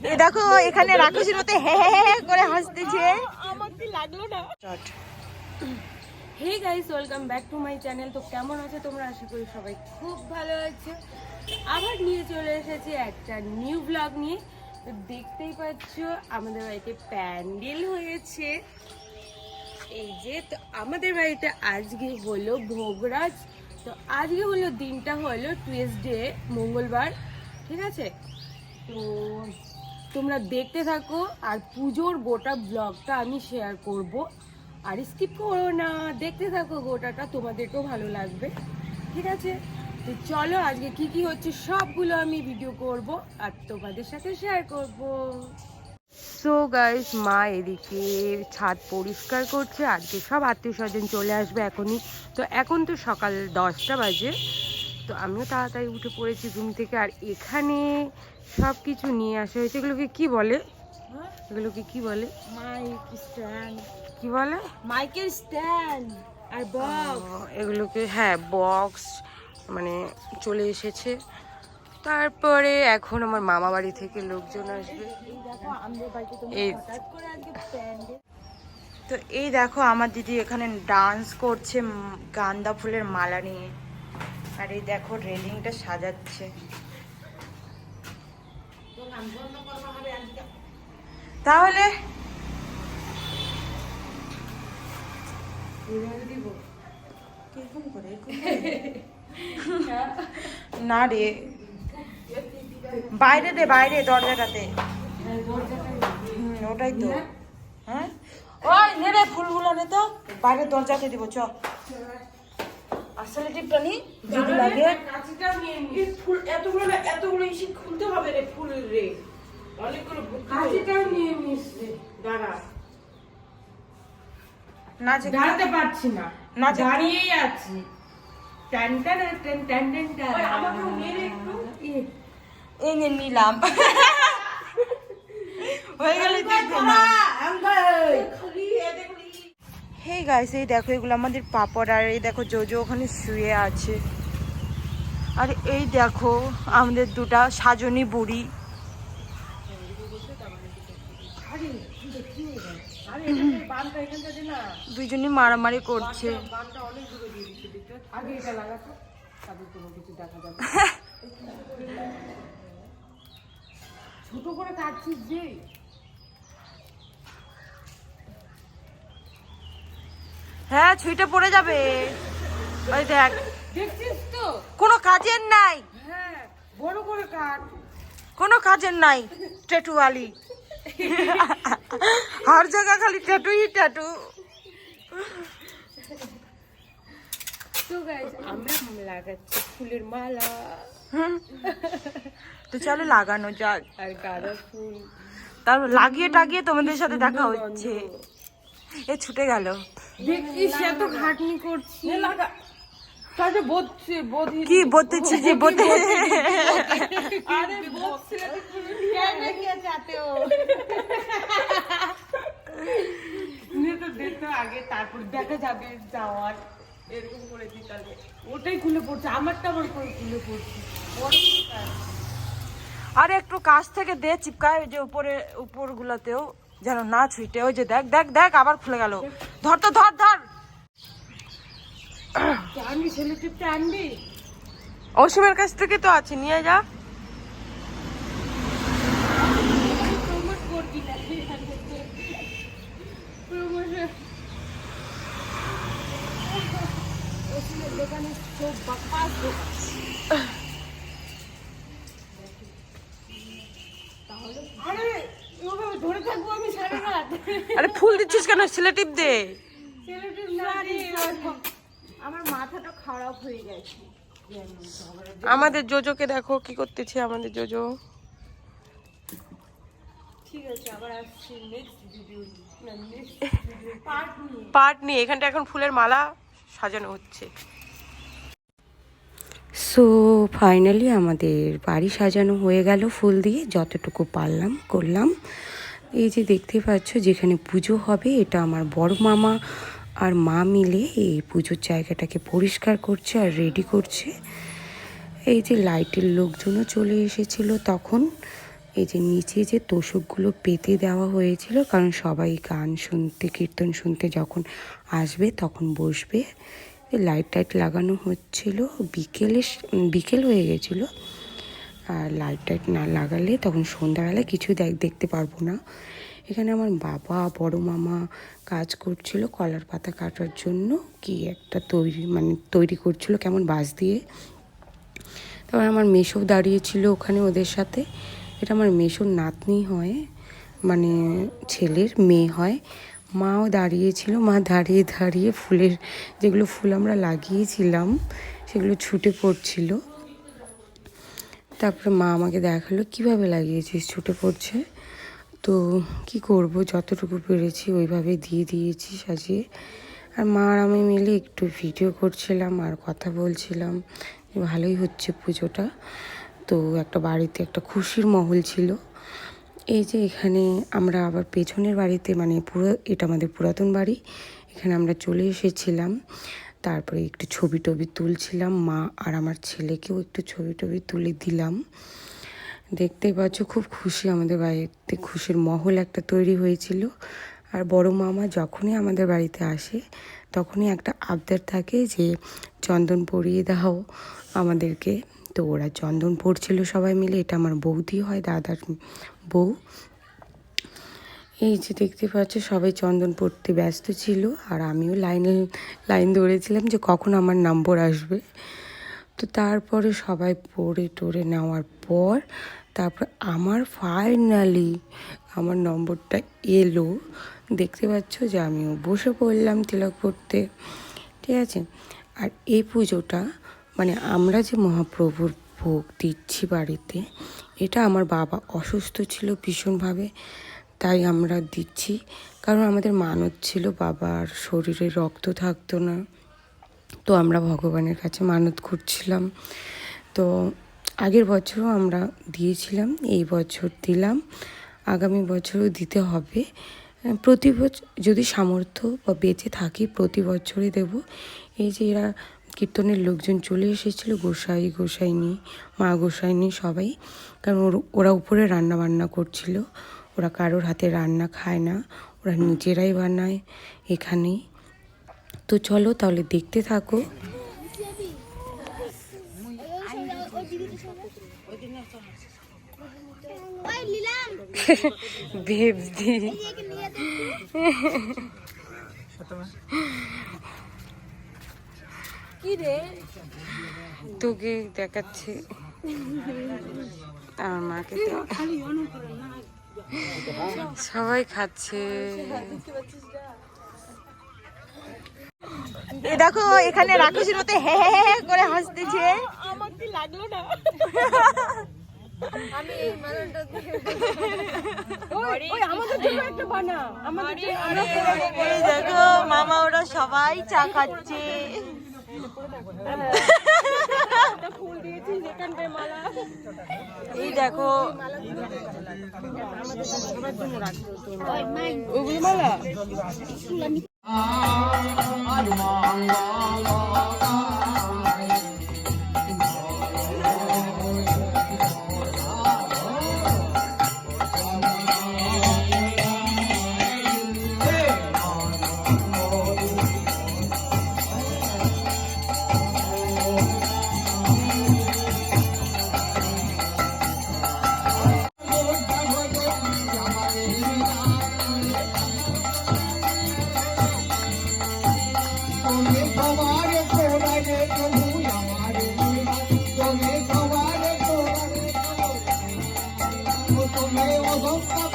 এই দেখো এখানে রাক্ষসীর মতো হে হে হে করে হাসতেছে। আমার কি লাগলো না। Hey guys, welcome back to my channel. তো কেমন আছে তোমরা? আশা করি সবাই খুব ভালো আছে। আবার নিয়ে চলে এসেছি একটা নিউ ব্লগ নিয়ে। তো দেখতেই পাচ্ছ আমাদের বাড়িতে প্যান্ডেল হয়েছে। এই যে তো আমাদের বাড়িতে আজকে হলো ভোগরাজ। তো আজকে হলো দিনটা হলো টুয়েসডে, মঙ্গলবার, ঠিক আছে? তো তোমরা দেখতে থাকো আর পুজোর গোটা ব্লগটা আমি শেয়ার করব। আর স্কিপ করো না, দেখতে থাকো গোটাটা, তোমাদেরকেও ভালো লাগবে, ঠিক আছে? তো চলো আজকে কি কি হচ্ছে সবগুলো আমি ভিডিও করব আর তোমাদের সাথে শেয়ার করব। সো গাইস, মা এদিকে ছাদ পরিষ্কার করছে। আজকে সব আত্মীয় স্বজন চলে আসবে এখনই। তো এখন তো সকাল 10টা বাজে। তো আমিও তাড়াতাড়ি উঠে পড়েছি ঘুম থেকে। আর এখানে সব কিছু নিয়ে আসা হয়েছে। এগুলোকে কি বলে? এগুলোকে কি বলে? Mic stand. কি বলে? মাইকের স্ট্যান্ড আর বক্স। এগুলোকে, হ্যাঁ, বক্স মানে চলে এসেছে। তারপরে এখন আমার মামা বাড়ি থেকে লোকজন আসবে। দেখো আমাদের বাড়িতে তোমরা এই হঠাৎ করে আজকে প্যান্ডেল। তো এই দেখো আমার দিদি এখানে ডান্স করছে গাঁদা ফুলের মালা নিয়ে। আর এই দেখো রেলিংটা সাজাচ্ছে। তাহলে কিরকম করে না রে, বাইরে দে, বাইরে দরজাটাতে। ওটাই তো। হ্যাঁ ওই নে রে, ফুলগুলো নে তো, বাইরে দরজাতে দিব। চ আসলে টিপটা নি যদি লাগে। ফুল এতগুলো না, এতগুলো ইসে খুলতে হবে রে, ফুল রে অনেকগুলো। কাঁচিটাও নিয়ে মিশছে। দাঁড়া, না দাঁড়াতে পারছি না, না দাঁড়িয়েই আছি। টান টান টান টান টান টান। আমাকে নিয়ে রে একটু। এই নে নিলাম। হয়ে গেল। হে গাইস, এই দেখো এগুলো আমাদের পাপড়। আর এই দেখো জোজো ওখানে শুয়ে আছে। আর এই দেখো আমাদের দুটা সাজনী বুড়ি। দুইজনই মারামারি করছে। আগে এটা লাগাতো, তাদের কোনো কিছু দেখা যাবে। ছোট করে কাটছিস যে। হ্যাঁ, ছুঁইটা পড়ে যাবে। ওই দেখ, দেখছিস তো? কোনো কাজের নাই, হ্যাঁ, বড় করে কাট। কোনো কাজের নাই। ট্যাটুওয়ালি हर जगह खाली टैटू ही टैटू। তো গাইস, আমরা লাগাচ্ছি ফুলের মালা। তো চলো লাগানো যাক। আর গাঁদা ফুল তারপর লাগিয়ে টাগিয়ে তোমাদের সাথে দেখা হচ্ছে। এ ছুটে গেল। দেখছিস এত খাটনি করছি। লাগা কাজে বদছে বদি কি বলতেছি যে বলতে। আরে বদছে কেন কি চাতে ও নে তো দেখতে আগে, তারপর দেখা যাবে যাওয়ার। এরকম করে দিতে ওটাই খুলে পড়ছে, আমারটা আবার করে খুলে পড়ছে। আরে একটু কাছ থেকে দে, চিপকায় ওই যে উপরে উপর গুলাতেও যেন না ছুঁইটে। ওই যে দেখ দেখ দেখ, আবার খুলে গেল। ধর তো, ধর ধর। আনবি ছেলে, টিপটা আনবি? অসীমের কাছ থেকে তো আছে, নিয়ে যা। প্রমোট করবি না, প্রমোশন। ওসিমের দোকানে সব বাকাস। আরে ওভাবে ধরে থাকবো আমি সারা রাত। আরে ফুল দিচ্ছিস কেন? ছেলে টিপ দে। ছেলেটির না রে, আমার মাথাটা খারাপ হয়ে গেছে। আমাদের জোজোকে দেখো কি করতেছে। আমাদের জোজো ঠিক আছে, আবার আসছি নেক্সট ভিডিও, না নেক্সট ভিডিও পার্ট নিয়ে। পাট নিয়ে এখানটা এখন ফুলের মালা সাজানো হচ্ছে। সো ফাইনালি আমাদের বাড়ি সাজানো হয়ে গেল ফুল দিয়ে। যতটুকু পারলাম করলাম। এই যে দেখতে পাচ্ছ যেখানে পুজো হবে, এটা আমার বড় মামা আর মা মিলে এই পুজোর জায়গাটাকে পরিষ্কার করছে আর রেডি করছে। এই যে লাইটের লোকজনও চলে এসেছিল তখন। এই যে নিচে যে তোষকগুলো পেতে দেওয়া হয়েছিল, কারণ সবাই গান শুনতে কীর্তন শুনতে যখন আসবে তখন বসবে। লাইট টাইট লাগানো হচ্ছিল, বিকেল হয়ে গেছিলো। আর লাইট টাইট না লাগালে তখন সন্ধ্যাবেলায় কিছু দেখতে পারবো না। এখানে আমার বাবা বড় মামা কাজ করছিল কলার পাতা কাটার জন্য, কি একটা তৈরি করছিল কেমন বাঁশ দিয়ে। তারপর আমার মেসো দাঁড়িয়েছিল ওখানে ওদের সাথে। এটা আমার মেসোর নাতনি হয়, মানে ছেলের মেয়ে হয়। মাও দাঁড়িয়েছিল, মা দাঁড়িয়ে দাঁড়িয়ে ফুলের যেগুলো ফুল আমরা লাগিয়েছিলাম সেগুলো ছুটে পড়ছিল। তারপরে মা আমাকে দেখালো কিভাবে লাগিয়েছিস, ছুটে পড়ছে। তো কি করব, যতটুকু পেরেছি ওইভাবে দিয়ে দিয়েছি সাজিয়ে। আর মা আর আমি মিলে একটু ভিডিও করছিলাম আর কথা বলছিলাম। ভালোই হচ্ছে পুজোটা। তো একটা বাড়িতে একটা খুশির মহল ছিল। এই যে এখানে আমরা আবার পেছনের বাড়িতে, মানে এটা আমাদের পুরাতন বাড়ি, এখানে আমরা চলে এসেছিলাম। তারপরে একটু ছবি টবি তুলছিলাম, মা আর আমার ছেলেকেও একটু ছবি টবি তুলে দিলাম। দেখতেই পাচ্ছ খুব খুশি, আমাদের বাড়িতে খুশির মহল একটা তৈরি হয়েছিল। আর বড় মামা যখনই আমাদের বাড়িতে আসে তখনই একটা আবদার থাকে যে চন্দন পরিয়ে দাও আমাদেরকে। তো ওরা চন্দন পড়ছিল সবাই মিলে। এটা আমার বৌদি হয়, দাদার বউ। এই যে দেখতে পাচ্ছ সবাই চন্দন পড়তে ব্যস্ত ছিল, আর আমিও লাইন ধরেছিলাম যে কখন আমার নম্বর আসবে। তো তারপরে সবাই পড়ে টড়ে নেওয়ার পর তারপর ফাইনালি আমার নম্বরটা এলো। দেখতে পাচ্ছ যে আমিও বসে পড়লাম তিলক পড়তে, ঠিক আছে। আর এই পুজোটা মানে আমরা যে মহাপ্রভুর ভোগ দিচ্ছি বাড়িতে, এটা আমার বাবা অসুস্থ ছিল ভীষণভাবে, তাই আমরা দিচ্ছি। কারণ আমাদের মানত ছিল বাবার শরীরে রক্ত থাকতো না, তো আমরা ভগবানের কাছে মানত করছিলাম। তো আগের বছরও আমরা দিয়েছিলাম, এই বছর দিলাম, আগামী বছরও দিতে হবে। প্রতি বছর যদি সামর্থ্য বা বেঁচে থাকি প্রতি বছরই দেব। এই যে এরা কীর্তনের লোকজন চলে এসেছিলো, গোসাইনি মা গোসাইনি সবাই, কারণ ওরা উপরে রান্না বান্না করছিল। ওরা কারোর হাতে রান্না খায় না, ওরা নিজেরাই বানায় এখানেই। তো চলো তাহলে দেখতে থাকো। বেবদি কি রে তোকে দেখাচ্ছি, আমার মাকে তো সবাই খাচ্ছে। এ দেখো এখানে রাক্ষসীর মতো হে হে হে করে হাসতেছে। আমার কি লাগলো না? আমি এই মালাটা ওই আমাদের জন্য একটা বানা, আমাদের এই দেখো মামা ওরা সবাই চা খাচ্ছে। ফুল দিয়েছি যেখানটায় মালা, এই দেখো আমাদের সবার জন্য রাখবো ওগুলো মালা। तुम्हें